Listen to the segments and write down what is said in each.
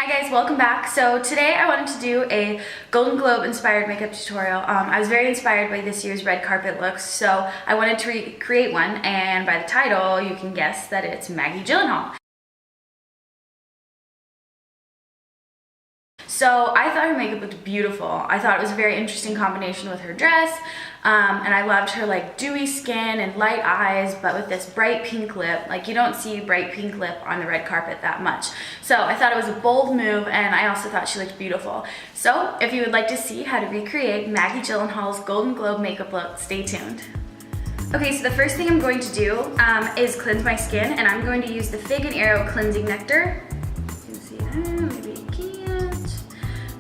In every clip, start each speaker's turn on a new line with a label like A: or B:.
A: Hi guys, welcome back. So today I wanted to do a Golden Globe inspired makeup tutorial. I was very inspired by this year's red carpet looks, so I wanted to recreate one, and by the title you can guess that it's Maggie Gyllenhaal. So I thought her makeup looked beautiful. I thought it was a very interesting combination with her dress, and I loved her like dewy skin and light eyes, but with this bright pink lip. Like, you don't see bright pink lip on the red carpet that much. So I thought it was a bold move, and I also thought she looked beautiful. So if you would like to see how to recreate Maggie Gyllenhaal's Golden Globe makeup look, stay tuned. Okay, so the first thing I'm going to do is cleanse my skin, and I'm going to use the Fig & Arrow Cleansing Nectar. You can see that, maybe you can't.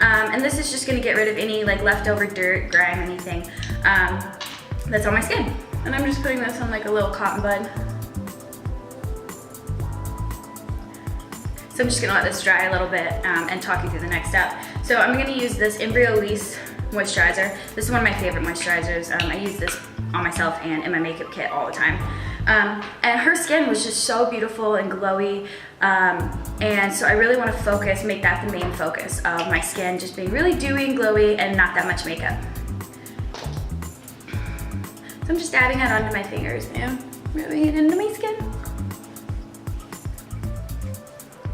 A: And this is just going to get rid of any like leftover dirt, grime, anything that's on my skin. And I'm just putting this on like a little cotton bud. So I'm just going to let this dry a little bit and talk you through the next step. So I'm going to use this Embryolisse moisturizer. This is one of my favorite moisturizers. I use this on myself and in my makeup kit all the time. And her skin was just so beautiful and glowy, and so I really want to make that the main focus of my skin, just being really dewy and glowy and not that much makeup. So I'm just adding it onto my fingers and rubbing it into my skin.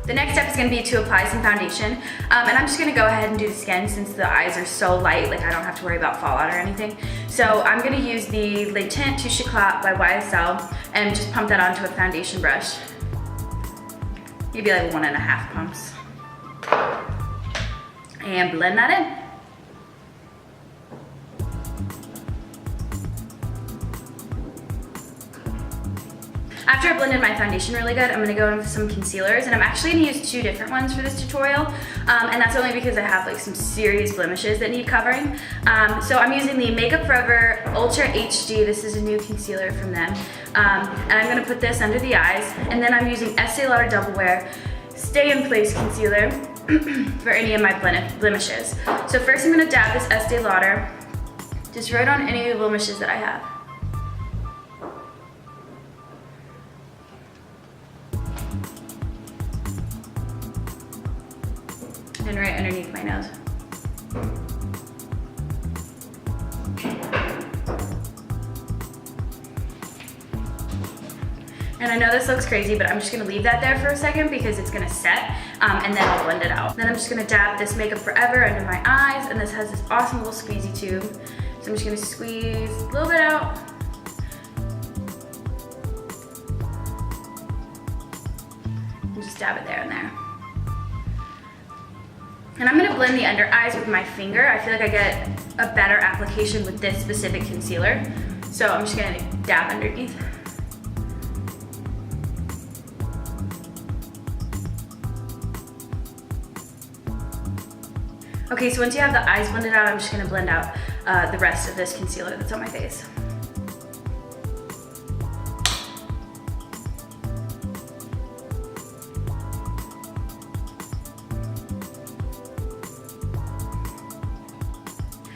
A: The next step is going to be to apply some foundation, and I'm just going to go ahead and do the skin since the eyes are so light, like I don't have to worry about fallout or anything. So I'm going to use the Le Teint Touche Éclat by YSL and just pump that onto a foundation brush. Maybe like 1.5 pumps. And blend that in. After I blended my foundation really good, I'm going to go in with some concealers, and I'm actually going to use 2 different ones for this tutorial, and that's only because I have like some serious blemishes that need covering. So I'm using the Makeup Forever Ultra HD. This is a new concealer from them, and I'm going to put this under the eyes, and then I'm using Estee Lauder Double Wear Stay in Place Concealer for any of my blemishes. So first I'm going to dab this Estee Lauder just right on any of the blemishes that I have. And right underneath my nose. And I know this looks crazy, but I'm just gonna leave that there for a second because it's gonna set, and then I'll blend it out. Then I'm just gonna dab this Makeup Forever under my eyes, and this has this awesome little squeezy tube. So I'm just gonna squeeze a little bit out. And just dab it there and there. And I'm going to blend the under eyes with my finger. I feel like I get a better application with this specific concealer. So I'm just going to dab underneath. Okay, so once you have the eyes blended out, I'm just going to blend out the rest of this concealer that's on my face.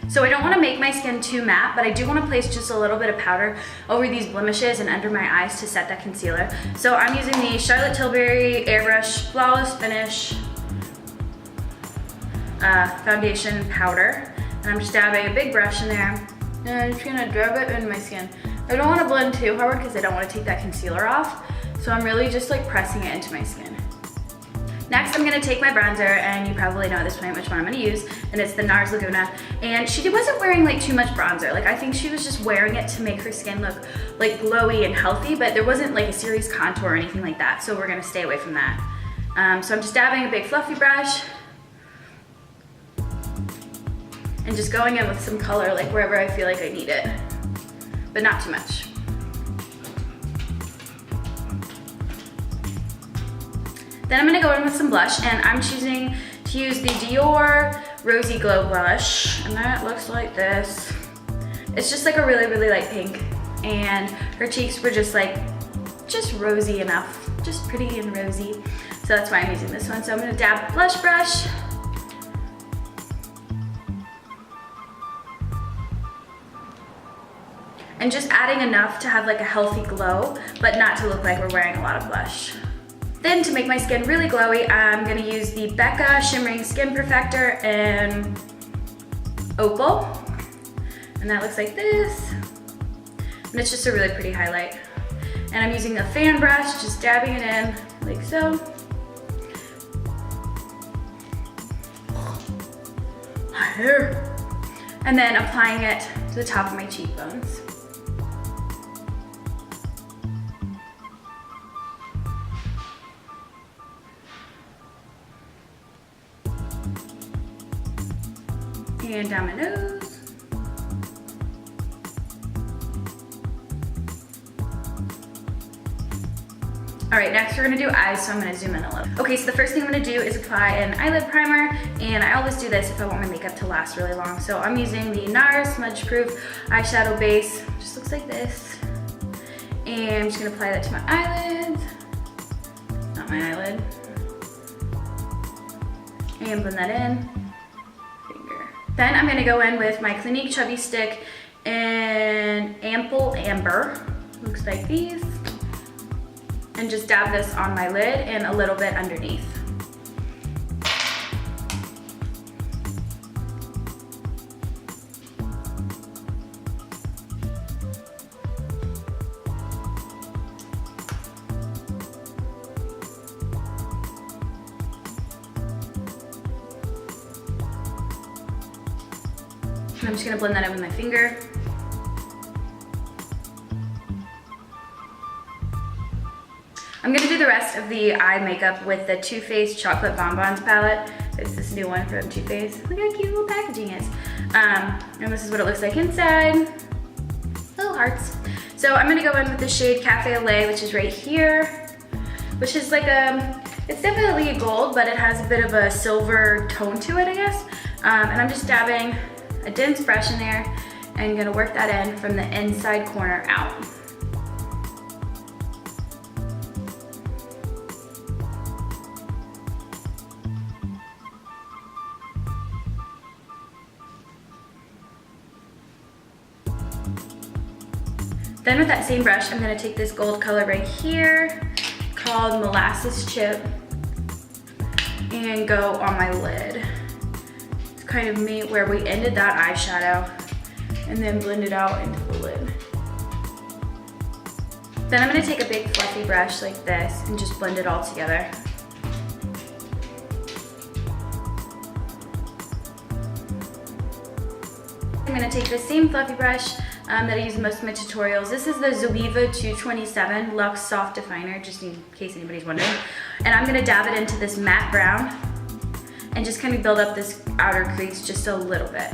A: So I don't want to make my skin too matte, but I do want to place just a little bit of powder over these blemishes and under my eyes to set that concealer. So I'm using the Charlotte Tilbury Airbrush Flawless Finish foundation powder. And I'm just dabbing a big brush in there, and I'm just going to dab it into my skin. I don't want to blend too hard because I don't want to take that concealer off. So I'm really just like pressing it into my skin. Next, I'm going to take my bronzer, and you probably know at this point which one I'm going to use, and it's the NARS Laguna. And she wasn't wearing like too much bronzer. Like, I think she was just wearing it to make her skin look like glowy and healthy, but there wasn't like a serious contour or anything like that, so we're going to stay away from that. So I'm just dabbing a big fluffy brush and just going in with some color like wherever I feel like I need it, but not too much. Then I'm going to go in with some blush, and I'm choosing to use the Dior Rosy Glow Blush, and that looks like this. It's just like a really, really light pink, and her cheeks were just rosy enough, just pretty and rosy. So that's why I'm using this one. So I'm going to dab the blush brush. And just adding enough to have like a healthy glow, but not to look like we're wearing a lot of blush. Then to make my skin really glowy, I'm gonna use the Becca Shimmering Skin Perfector and Opal. And that looks like this. And it's just a really pretty highlight. And I'm using a fan brush, just dabbing it in like so. My hair. And then applying it to the top of my cheekbones. And down my nose. All right, next we're gonna do eyes, so I'm gonna zoom in a little. Okay, so the first thing I'm gonna do is apply an eyelid primer, and I always do this if I want my makeup to last really long. So I'm using the NARS Smudge Proof eyeshadow base. Just looks like this. And I'm just gonna apply that to my eyelids. Not my eyelid. And blend that in. Then I'm gonna go in with my Clinique Chubby Stick and Ample Amber. Looks like these. And just dab this on my lid and a little bit underneath. And I'm just gonna blend that in with my finger. I'm gonna do the rest of the eye makeup with the Too Faced Chocolate Bonbons palette. It's this new one from Too Faced. Look how cute little packaging is. And this is what it looks like inside. Little hearts. So I'm gonna go in with the shade Cafe au Lait, which is right here, which is like it's definitely a gold, but it has a bit of a silver tone to it, I guess. And I'm just dabbing a dense brush in there and gonna work that in from the inside corner out. Then with that same brush, I'm gonna take this gold color right here called Molasses Chip and go on my lid. It's kind of meet where we ended that eyeshadow and then blend it out into the lid. Then I'm gonna take a big fluffy brush like this and just blend it all together. I'm gonna take the same fluffy brush that I use in most of my tutorials. This is the Zoeva 227 Luxe Soft Definer, just in case anybody's wondering. And I'm gonna dab it into this matte brown and just kind of build up this outer crease just a little bit.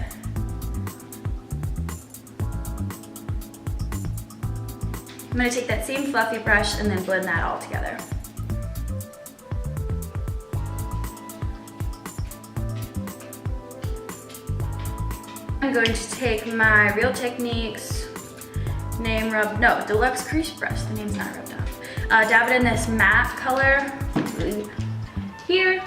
A: I'm gonna take that same fluffy brush and then blend that all together. I'm going to take my Real Techniques Deluxe Crease Brush. The name's not rubbed off. Dab it in this matte color here.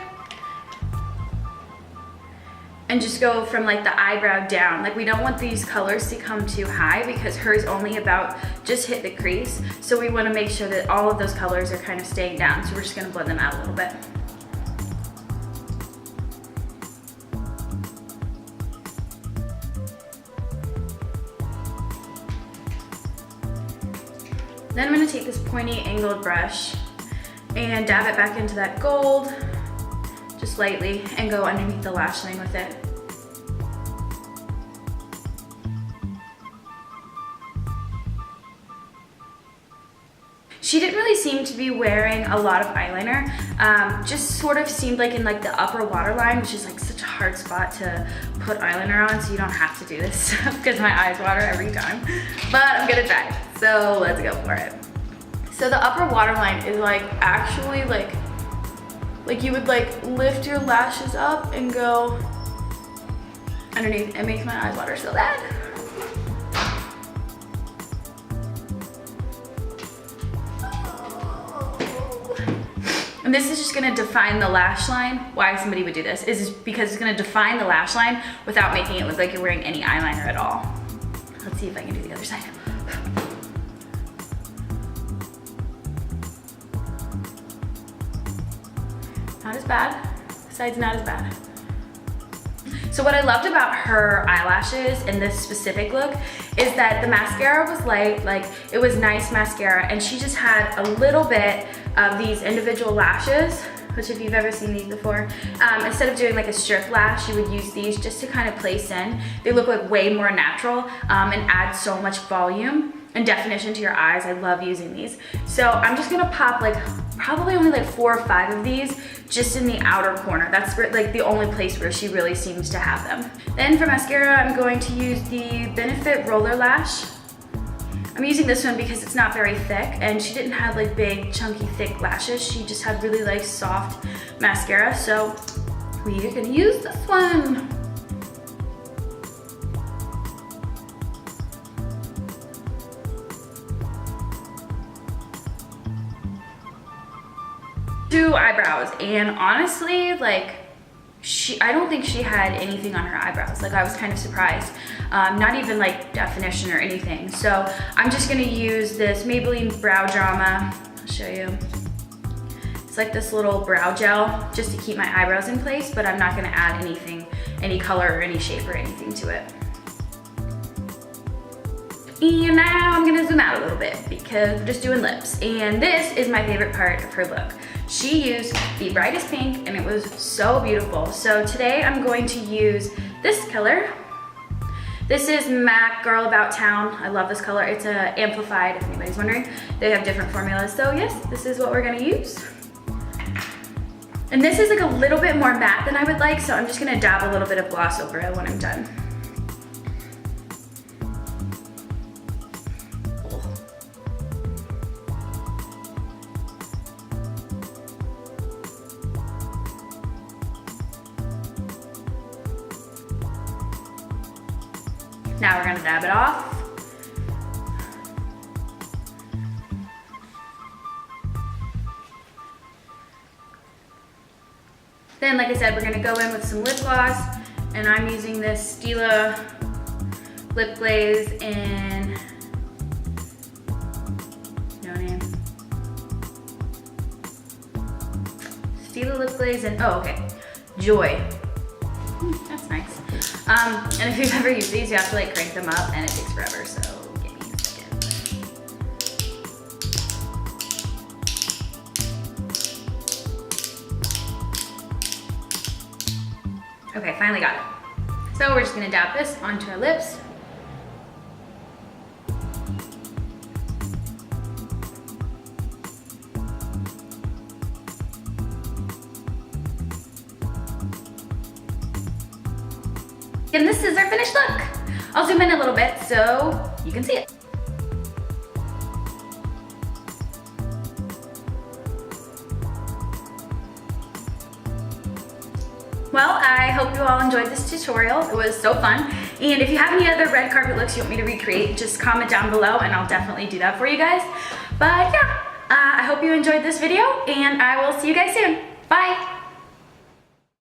A: And just go from like the eyebrow down. Like we don't want these colors to come too high because hers only about just hit the crease. So we want to make sure that all of those colors are kind of staying down. So we're just going to blend them out a little bit. Then I'm going to take this pointy angled brush and dab it back into that gold, just lightly, and go underneath the lash line with it. She didn't really seem to be wearing a lot of eyeliner, just sort of seemed like in like the upper waterline, which is like such a hard spot to put eyeliner on, so you don't have to do this stuff because my eyes water every time. But I'm gonna try, so let's go for it. So the upper waterline is like actually like you would like lift your lashes up and go underneath. It makes my eyes water so bad. And this is just gonna define the lash line. Why somebody would do this is because it's gonna define the lash line without making it look like you're wearing any eyeliner at all. Let's see if I can do the other side. not as bad. This side's not as bad. So what I loved about her eyelashes in this specific look is that the mascara was light, like it was nice mascara, and she just had a little bit of these individual lashes, which if you've ever seen these before, instead of doing like a strip lash, you would use these just to kind of place in. They look like way more natural and add so much volume and definition to your eyes. I love using these. So I'm just gonna pop like probably only like 4 or 5 of these just in the outer corner. That's like the only place where she really seems to have them. Then for mascara, I'm going to use the Benefit Roller Lash. I'm using this one because it's not very thick and she didn't have like big, chunky, thick lashes. She just had really like soft mascara. So we're gonna use this one. Do eyebrows, and honestly, like I don't think she had anything on her eyebrows. Like I was kind of surprised. Not even like definition or anything. So I'm just gonna use this Maybelline Brow Drama. I'll show you. It's like this little brow gel just to keep my eyebrows in place, but I'm not gonna add anything, any color or any shape or anything to it. And now I'm gonna zoom out a little bit because we're just doing lips. And this is my favorite part of her look. She used the brightest pink and it was so beautiful. So today I'm going to use this color. This is MAC Girl About Town. I love this color. It's amplified, if anybody's wondering. They have different formulas. So yes, this is what we're gonna use. And this is like a little bit more matte than I would like, so I'm just gonna dab a little bit of gloss over it when I'm done. Now we're gonna dab it off. Then, like I said, we're gonna go in with some lip gloss, and I'm using this Stila Lip Glaze in no name. Stila Lip Glaze in, oh, okay, Joy. That's nice. And if you've ever used these, you have to like crank them up and it takes forever, so give me a second. Okay, finally got it. So we're just gonna dab this onto our lips. And this is our finished look. I'll zoom in a little bit so you can see it. Well, I hope you all enjoyed this tutorial. It was so fun. And if you have any other red carpet looks you want me to recreate, just comment down below and I'll definitely do that for you guys. But yeah, I hope you enjoyed this video and I will see you guys soon. Bye.